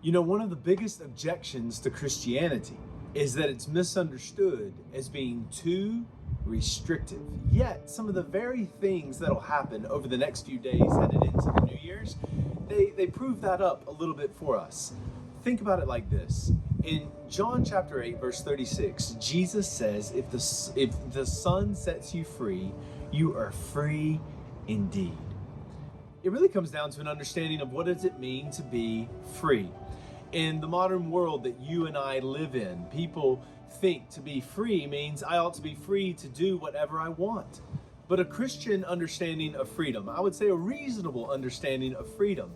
You know, one of the biggest objections to Christianity is that it's misunderstood as being too restrictive. Yet, some of the very things that'll happen over the next few days headed into the New Year's, they prove that up a little bit for us. Think about it like this. In John chapter 8, verse 36, Jesus says, if the Son sets you free, you are free indeed. It really comes down to an understanding of what does it mean to be free. In the modern world that you and I live in, people think to be free means I ought to be free to do whatever I want. But a Christian understanding of freedom, I would say a reasonable understanding of freedom,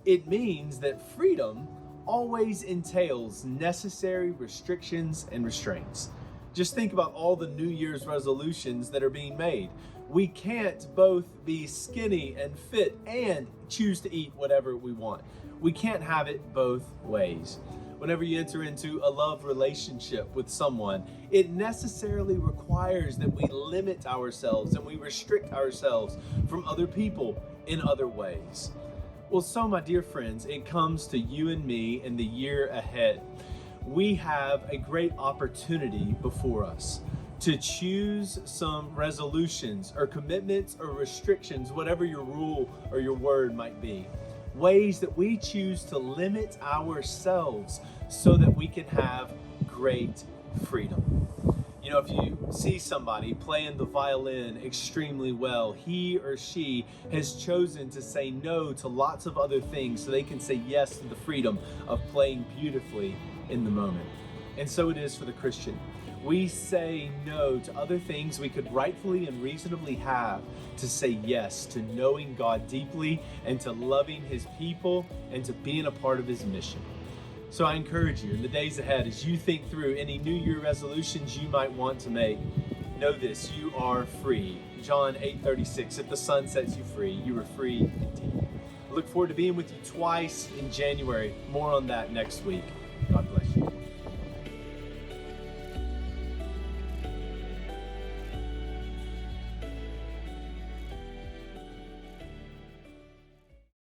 it means that freedom always entails necessary restrictions and restraints. Just think about all the New Year's resolutions that are being made. We can't both be skinny and fit and choose to eat whatever we want. We can't have it both ways. Whenever you enter into a love relationship with someone, it necessarily requires that we limit ourselves and we restrict ourselves from other people in other ways. Well, so my dear friends, it comes to you and me in the year ahead. We have a great opportunity before us to choose some resolutions or commitments or restrictions, whatever your rule or your word might be. Ways that we choose to limit ourselves so that we can have great freedom. You know, if you see somebody playing the violin extremely well, he or she has chosen to say no to lots of other things so they can say yes to the freedom of playing beautifully in the moment. And so it is for the Christian. We say no to other things we could rightfully and reasonably have to say yes to knowing God deeply and to loving His people and to being a part of His mission. So I encourage you in the days ahead, as you think through any New Year resolutions you might want to make, know this, you are free. John 8:36, if the Son sets you free, you are free indeed. I look forward to being with you twice in January. More on that next week. God bless.